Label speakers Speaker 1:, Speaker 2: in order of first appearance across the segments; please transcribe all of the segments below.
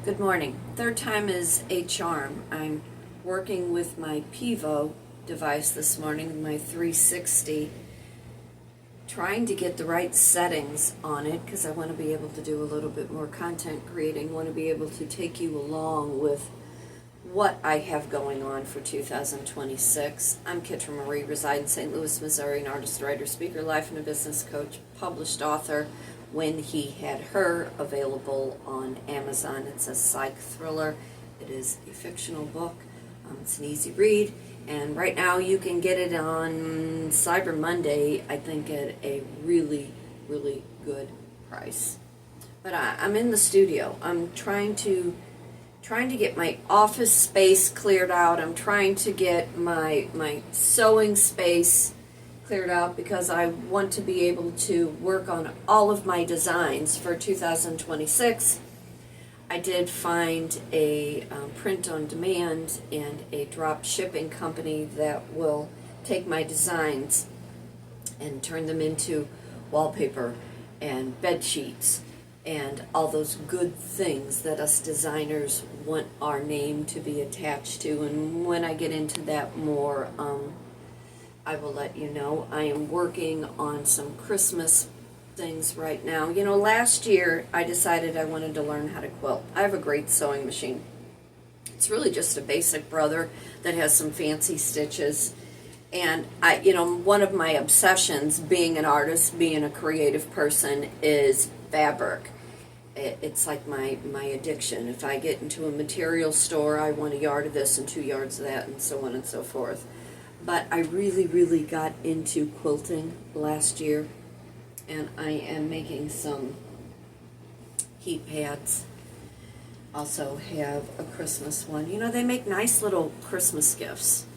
Speaker 1: Good morning. Third time is a charm. I'm working with my Pivo device this morning, my 360, trying to get the right settings on it because I want to be able to do a little bit more content creating, want to be able to take you along with what I have going on for 2026. I'm Kitryn Marie, reside in St. Louis, Missouri, an artist, writer, speaker, life and a business coach, published author, When He Had Her, available on Amazon. It's a psych thriller. It is a fictional book. It's an easy read, and right now you can get it on Cyber Monday, I think, at a really, really good price. But I'm in the studio. I'm trying to get my office space cleared out. I'm trying to get my sewing space cleared out because I want to be able to work on all of my designs for 2026. I did find a print on demand and a drop shipping company that will take my designs and turn them into wallpaper and bed sheets and all those good things that us designers want our name to be attached to. And when I get into that more, I will let you know. I am working on some Christmas things right now. You know, last year I decided I wanted to learn how to quilt. I have a great sewing machine. It's really just a basic Brother that has some fancy stitches. And one of my obsessions, being an artist, being a creative person, is fabric. It's like my addiction. If I get into a material store, I want a yard of this and 2 yards of that and so on and so forth. But I really, really got into quilting last year, and I am making some heat pads. Also have a Christmas one. You know, they make nice little Christmas gifts.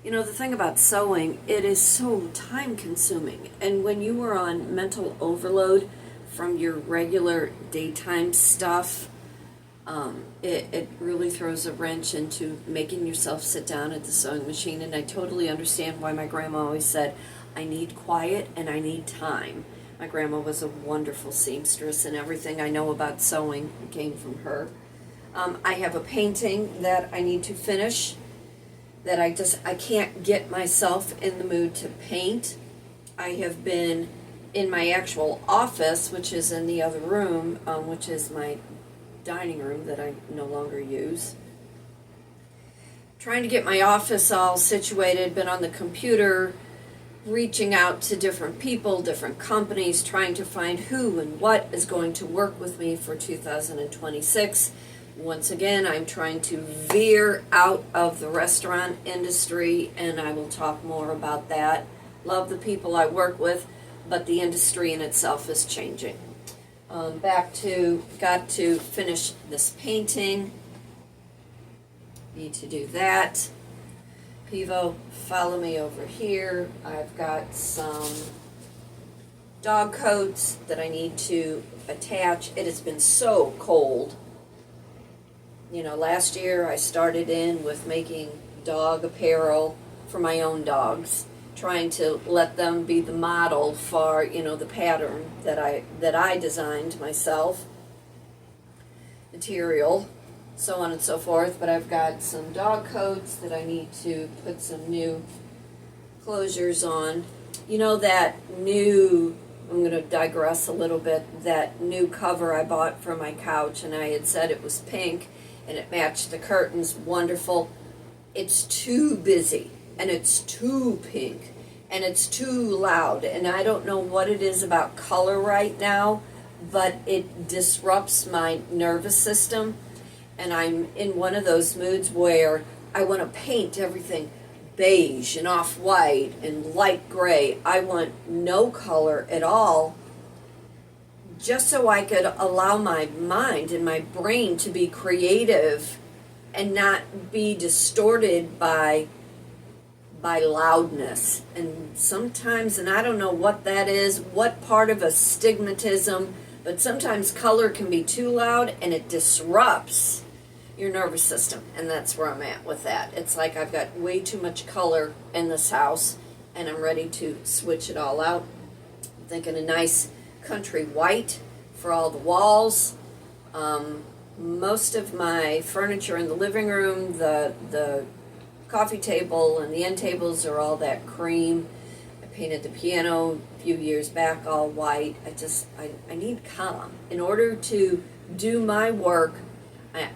Speaker 1: You know, the thing about sewing, it is so time consuming. And when you are on mental overload from your regular daytime stuff, it really throws a wrench into making yourself sit down at the sewing machine. And I totally understand why my grandma always said, I need quiet and I need time. My grandma was a wonderful seamstress, and everything I know about sewing came from her. I have a painting that I need to finish that I can't get myself in the mood to paint. I have been in my actual office, which is in the other room, which is my dining room that I no longer use, trying to get my office all situated, been on the computer, reaching out to different people, different companies, trying to find who and what is going to work with me for 2026. Once again, I'm trying to veer out of the restaurant industry, and I will talk more about that. Love the people I work with, but the industry in itself is changing. Got to finish this painting. Need to do that. Pivo, follow me over here. I've got some dog coats that I need to attach. It has been so cold. You know, last year I started in with making dog apparel for my own dogs, trying to let them be the model for, the pattern that I designed myself, material, so on and so forth. But I've got some dog coats that I need to put some new closures on. You know, that new, I'm going to digress a little bit, that new cover I bought for my couch, and I had said it was pink and it matched the curtains, wonderful. It's too busy and it's too pink and it's too loud, and I don't know what it is about color right now, but it disrupts my nervous system, and I'm in one of those moods where I want to paint everything beige and off-white and light gray. I want no color at all, just so I could allow my mind and my brain to be creative and not be distorted by loudness. And sometimes, and I don't know what that is, what part of a stigmatism, but sometimes color can be too loud and it disrupts your nervous system, and that's where I'm at with that. It's like I've got way too much color in this house and I'm ready to switch it all out. I'm thinking a nice country white for all the walls. most of my furniture in the living room, the coffee table and the end tables are all that cream. I painted the piano a few years back all white. I need calm. In order to do my work,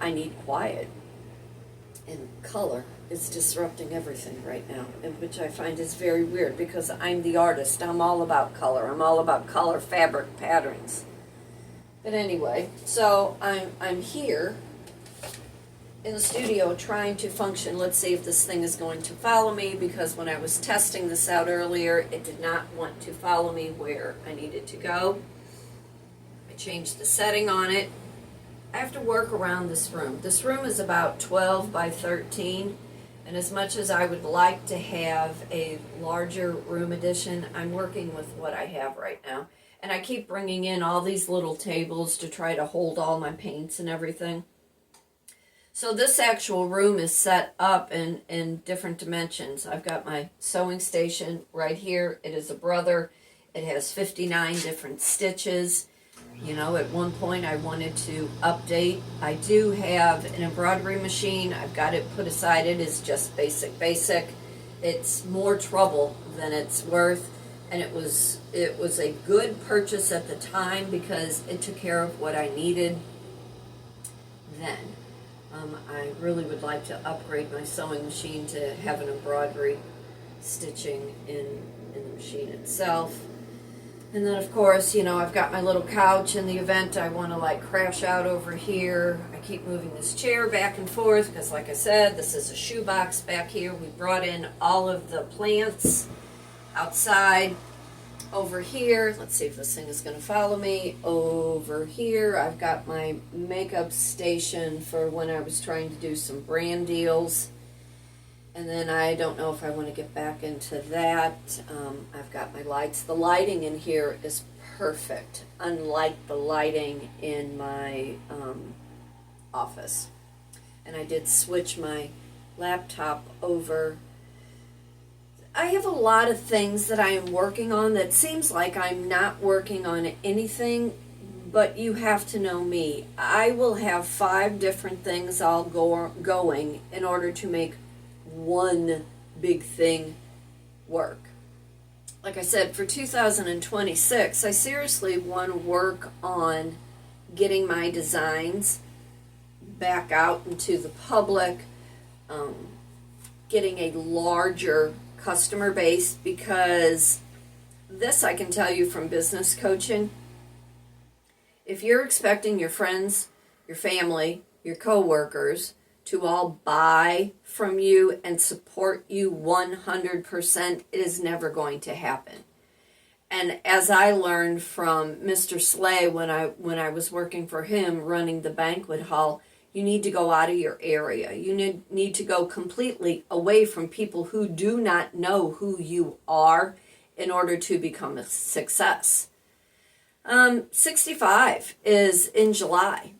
Speaker 1: I need quiet. And color is disrupting everything right now, and which I find is very weird because I'm the artist. I'm all about color. I'm all about color, fabric, patterns. But anyway, so I'm here in the studio trying to function. Let's see if this thing is going to follow me, because when I was testing this out earlier, it did not want to follow me where I needed to go. I changed the setting on it. I have to work around this room. This room is about 12 by 13, and as much as I would like to have a larger room addition, I'm working with what I have right now. And I keep bringing in all these little tables to try to hold all my paints and everything. So this actual room is set up in different dimensions. I've got my sewing station right here. It is a brother. It has 59 different stitches. You know, at one point I wanted to update. I do have an embroidery machine. I've got it put aside. It is just basic. It's more trouble than it's worth. And it was a good purchase at the time because it took care of what I needed then. I really would like to upgrade my sewing machine to have an embroidery stitching in the machine itself. And then, of course, you know, I've got my little couch in the event I want to, like, crash out over here. I keep moving this chair back and forth because, like I said, this is a shoebox back here. We brought in all of the plants outside. Over here, let's see if this thing is going to follow me. Over here, I've got my makeup station for when I was trying to do some brand deals. And then I don't know if I want to get back into that. I've got my lights. The lighting in here is perfect, unlike the lighting in my office. And I did switch my laptop over. I have a lot of things that I am working on that seems like I'm not working on anything, but you have to know me. I will have 5 different things all going in order to make one big thing work. Like I said, for 2026, I seriously want to work on getting my designs back out into the public, getting a larger customer base, because this I can tell you from business coaching. If you're expecting your friends, your family, your coworkers to all buy from you and support you 100%, it is never going to happen. And as I learned from Mr. Slay when I was working for him running the banquet hall, you need to go out of your area. You need to go completely away from people who do not know who you are in order to become a success. 65 is in July.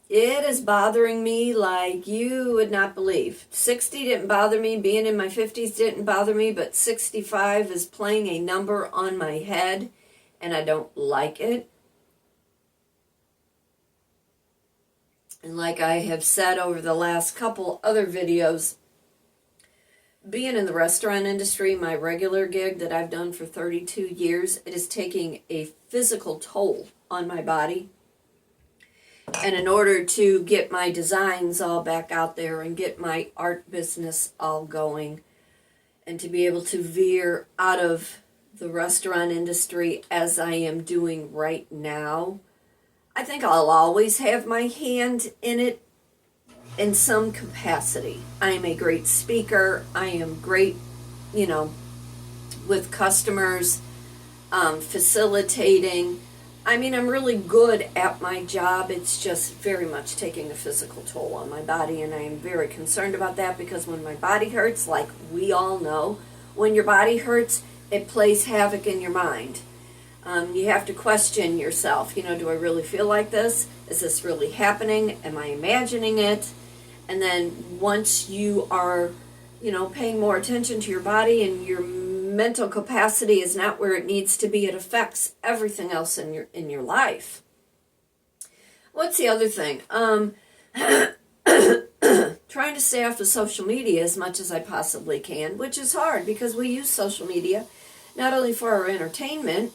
Speaker 1: It is bothering me like you would not believe. 60 didn't bother me. Being in my 50s didn't bother me, but 65 is playing a number on my head, and I don't like it. And like I have said over the last couple other videos, being in the restaurant industry, my regular gig that I've done for 32 years, it is taking a physical toll on my body. And in order to get my designs all back out there and get my art business all going, and to be able to veer out of the restaurant industry as I am doing right now, I think I'll always have my hand in it in some capacity. I am a great speaker. I am great, with customers, facilitating. I mean, I'm really good at my job. It's just very much taking a physical toll on my body, and I am very concerned about that, because when my body hurts, like we all know, when your body hurts, it plays havoc in your mind. You have to question yourself. Do I really feel like this? Is this really happening? Am I imagining it? And then once you are, paying more attention to your body and your mental capacity is not where it needs to be, it affects everything else in your life. What's the other thing? trying to stay off of social media as much as I possibly can, which is hard because we use social media not only for our entertainment,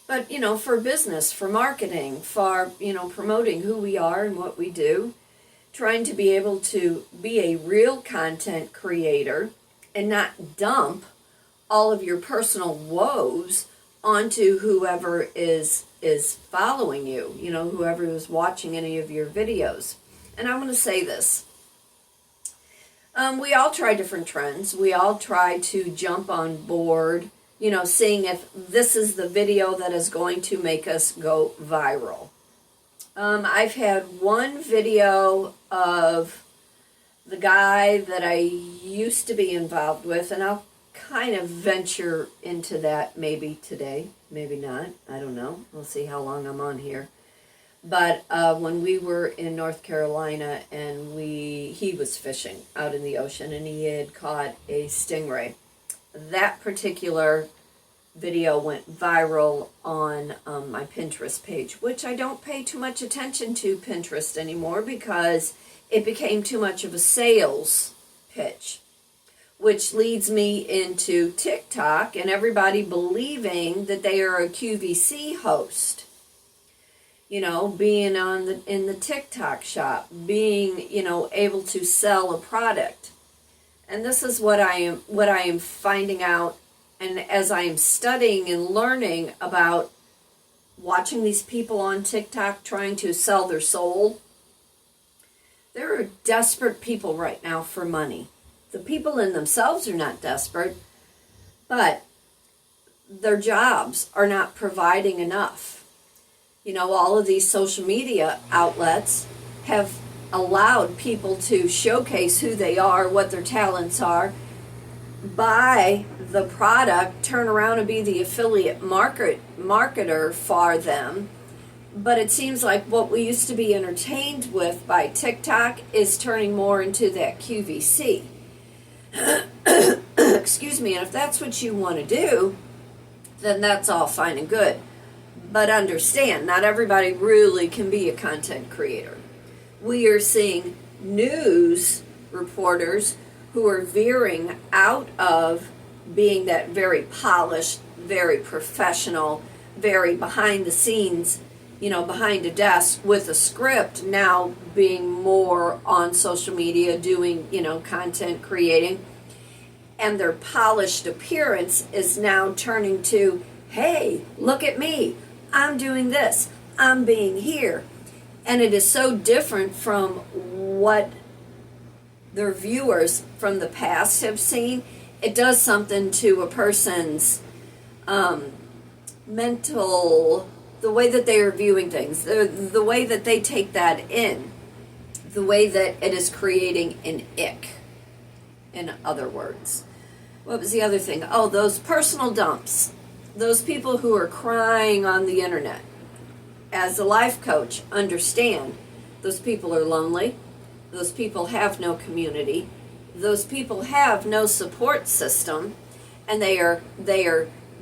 Speaker 1: but, for business, for marketing, for, promoting who we are and what we do, trying to be able to be a real content creator and not dump all of your personal woes onto whoever is following you, whoever is watching any of your videos. And I'm going to say this. We all try different trends. We all try to jump on board, seeing if this is the video that is going to make us go viral. I've had one video of the guy that I used to be involved with, and I'll kind of venture into that maybe today, maybe not, I don't know. We'll see how long I'm on here. But when we were in North Carolina and he was fishing out in the ocean and he had caught a stingray. That particular video went viral on my Pinterest page, which I don't pay too much attention to Pinterest anymore because it became too much of a sales pitch, which leads me into TikTok and everybody believing that they are a QVC host. Being in the TikTok shop, being, able to sell a product. And this is what I am finding out, and as I am studying and learning about watching these people on TikTok trying to sell their soul. There are desperate people right now for money. The people in themselves are not desperate, but their jobs are not providing enough. All of these social media outlets have allowed people to showcase who they are, what their talents are, buy the product, turn around and be the affiliate marketer for them. But it seems like what we used to be entertained with by TikTok is turning more into that QVC. Excuse me, and if that's what you want to do, then that's all fine and good. But understand, not everybody really can be a content creator. We are seeing news reporters who are veering out of being that very polished, very professional, very behind the scenes, behind a desk with a script, now being more on social media, doing, content creating. And their polished appearance is now turning to, hey, look at me. I'm doing this. I'm being here. And it is so different from what their viewers from the past have seen. It does something to a person's mental, the way that they are viewing things, the way that they take that in, the way that it is creating an ick, in other words. What was the other thing? Oh, those personal dumps. Those people who are crying on the internet. As a life coach, understand those people are lonely. Those people have no community. Those people have no support system, and they are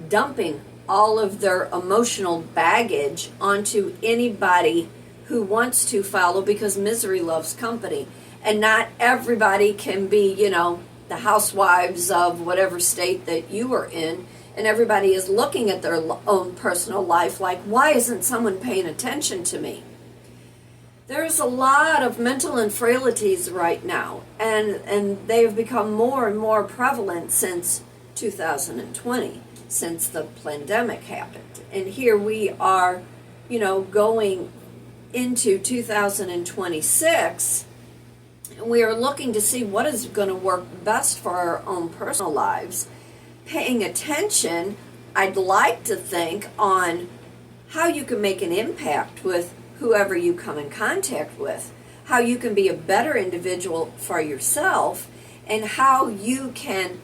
Speaker 1: dumping all of their emotional baggage onto anybody who wants to follow, because misery loves company. And not everybody can be, the housewives of whatever state that you are in. And everybody is looking at their own personal life like, why isn't someone paying attention to me? There's a lot of mental infirmities right now, and they have become more and more prevalent since 2020, since the pandemic happened. And here we are, going into 2026, and we are looking to see what is going to work best for our own personal lives. Paying attention, I'd like to think, on how you can make an impact with whoever you come in contact with, how you can be a better individual for yourself, and how you can,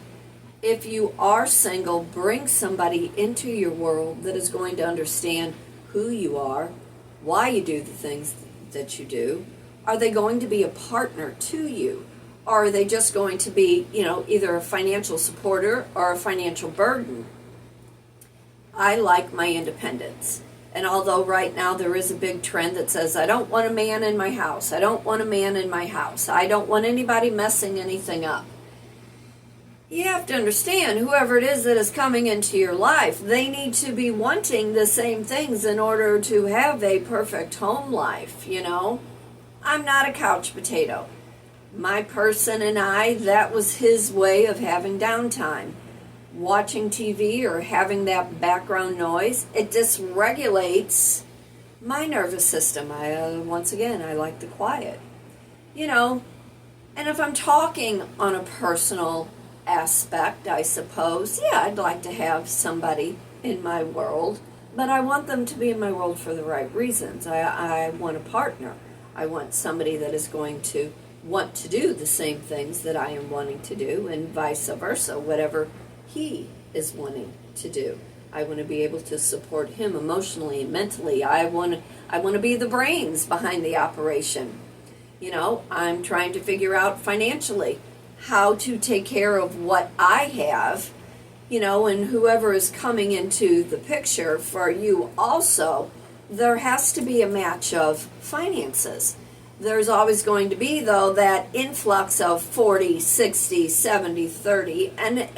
Speaker 1: if you are single, bring somebody into your world that is going to understand who you are, why you do the things that you do. Are they going to be a partner to you? Or are they just going to be, either a financial supporter or a financial burden? I like my independence. And although right now there is a big trend that says, I don't want a man in my house, I don't want a man in my house, I don't want anybody messing anything up. You have to understand, whoever it is that is coming into your life, they need to be wanting the same things in order to have a perfect home life, you know. I'm not a couch potato. My person and I, that was his way of having downtime. Watching TV or having that background noise, it dysregulates my nervous system. Once again, I like the quiet. You know, and if I'm talking on a personal aspect, I suppose, yeah, I'd like to have somebody in my world, but I want them to be in my world for the right reasons. I want a partner. I want somebody that is going to want to do the same things that I am wanting to do, and vice versa, whatever he is wanting to do. I want to be able to support him emotionally and mentally. I want to be the brains behind the operation. You know, I'm trying to figure out financially how to take care of what I have, you know, and whoever is coming into the picture for you also, there has to be a match of finances. There's always going to be, though, that influx of 40, 60, 70, 30, and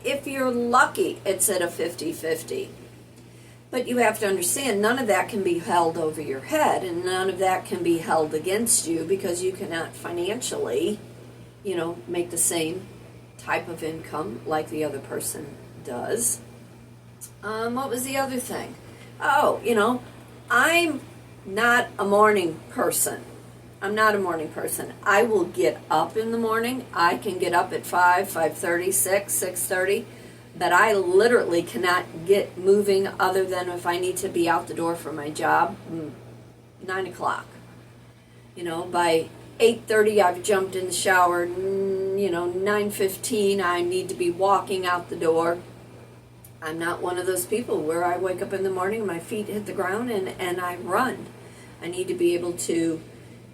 Speaker 1: if you're lucky, it's at a 50-50. But you have to understand, none of that can be held over your head, and none of that can be held against you, because you cannot financially, you know, make the same type of income like the other person does. What was the other thing? Oh, you know, I'm not a morning person. I'm not a morning person. I will get up in the morning. I can get up at 5, 5:30, 6, 6:30, but I literally cannot get moving other than if I need to be out the door for my job, 9 o'clock. You know, by 8:30 I've jumped in the shower, you know, 9:15 I need to be walking out the door. I'm not one of those people where I wake up in the morning, my feet hit the ground, and I run. I need to be able to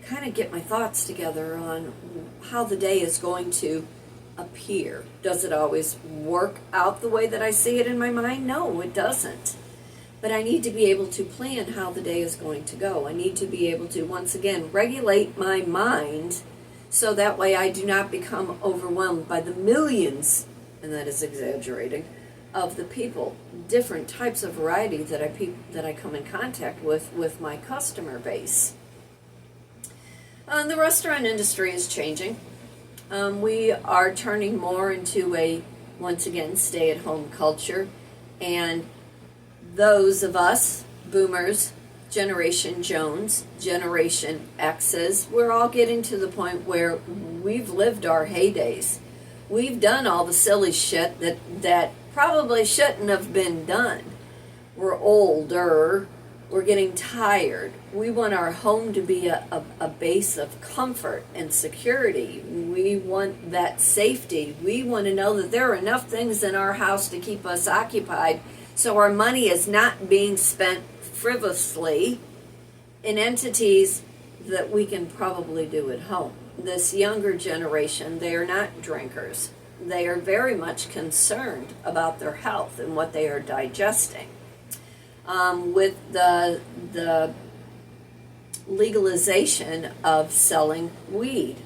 Speaker 1: kind of get my thoughts together on how the day is going to appear. Does it always work out the way that I see it in my mind? No, it doesn't. But I need to be able to plan how the day is going to go. I need to be able to, once again, regulate my mind so that way I do not become overwhelmed by the millions, and that is exaggerating, of the people, different types of variety that I come in contact with my customer base. The restaurant industry is changing. We are turning more into a, once again, stay-at-home culture, and those of us, boomers, Generation Jones, Generation X's, we're all getting to the point where we've lived our heydays. We've done all the silly shit that probably shouldn't have been done. We're older. We're getting tired. We want our home to be a base of comfort and security. We want that safety. We want to know that there are enough things in our house to keep us occupied, so our money is not being spent frivolously in entities that we can probably do at home. This younger generation, they are not drinkers. They are very much concerned about their health and what they are digesting. With the legalization of selling weed,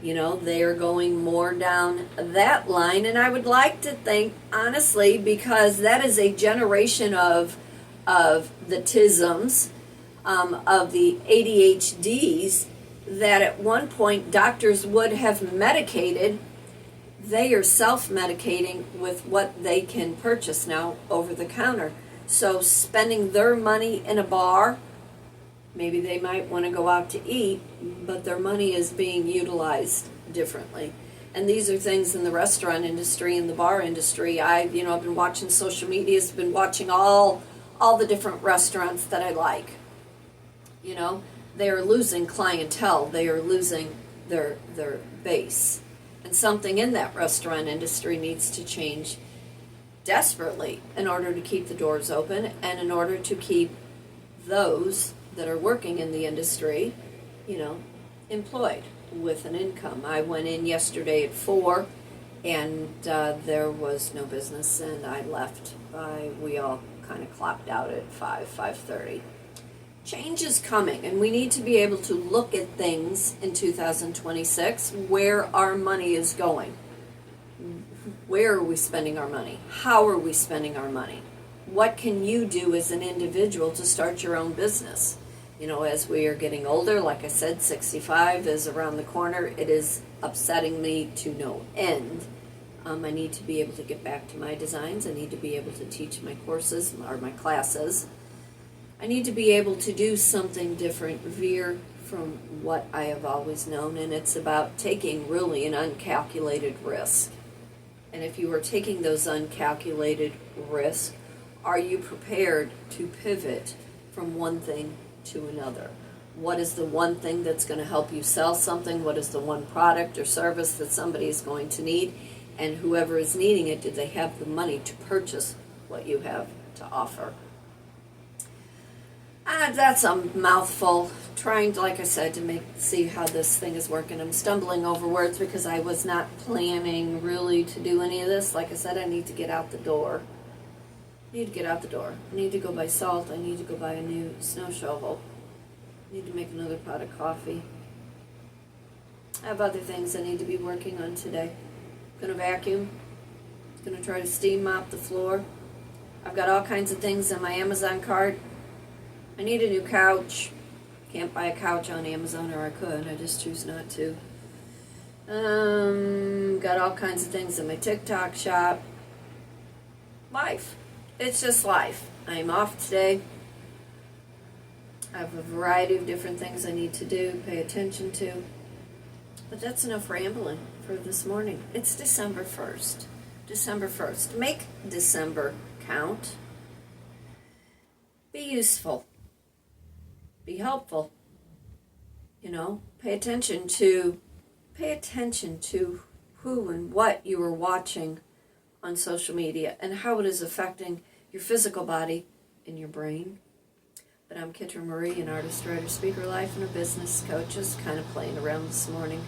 Speaker 1: you know, they are going more down that line, and I would like to think, honestly, because that is a generation of the tisms, of the ADHDs, that at one point doctors would have medicated. They are self-medicating with what they can purchase now over the counter. So spending their money in a bar, maybe they might want to go out to eat, but their money is being utilized differently. And these are things in the restaurant industry and the bar industry. I've been watching social media, I've been watching all the different restaurants that I like. You know, they are losing clientele. They are losing their base. And something in that restaurant industry needs to change desperately in order to keep the doors open and in order to keep those that are working in the industry, you know, employed with an income. I went in yesterday at 4 and there was no business, and I left. We all kind of clocked out at 5:30. Change is coming, and we need to be able to look at things in 2026, where our money is going. Where are we spending our money? How are we spending our money? What can you do as an individual to start your own business? You know, as we are getting older, like I said, 65 is around the corner. It is upsetting me to no end. I need to be able to get back to my designs. I need to be able to teach my courses or my classes. I need to be able to do something different, veer from what I have always known, and it's about taking really an uncalculated risk. And if you are taking those uncalculated risks, are you prepared to pivot from one thing to another? What is the one thing that's going to help you sell something? What is the one product or service that somebody is going to need? And whoever is needing it, do they have the money to purchase what you have to offer? That's a mouthful. Trying, like I said, to see how this thing is working. I'm stumbling over words because I was not planning really to do any of this. Like I said, I need to get out the door. I need to get out the door. I need to go buy salt. I need to go buy a new snow shovel. I need to make another pot of coffee. I have other things I need to be working on today. I'm going to vacuum. I'm going to try to steam mop the floor. I've got all kinds of things in my Amazon cart. I need a new couch. Can't buy a couch on Amazon, or I could. I just choose not to. Got all kinds of things in my TikTok shop. Life. It's just life. I'm off today. I have a variety of different things I need to do, pay attention to. But that's enough rambling for this morning. It's December 1st. December 1st. Make December count. Be useful. Be helpful. You know, pay attention to who and what you are watching on social media and how it is affecting your physical body and your brain. But I'm Kitryn Marie, an artist, writer, speaker, life, and a business coach. Just kind of playing around this morning.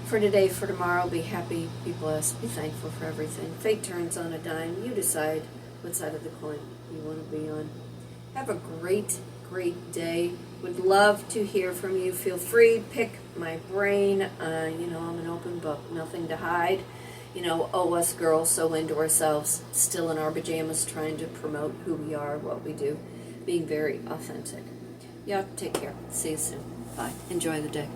Speaker 1: For today, for tomorrow, be happy, be blessed, be thankful for everything. Fate turns on a dime. You decide what side of the coin you want to be on. Have a great day. Would love to hear from you. Feel free, pick my brain. You know, I'm an open book, nothing to hide. You know, oh, us girls so into ourselves, still in our pajamas, trying to promote who we are, what we do, being very authentic. Y'all take care. See you soon. Bye. Enjoy the day.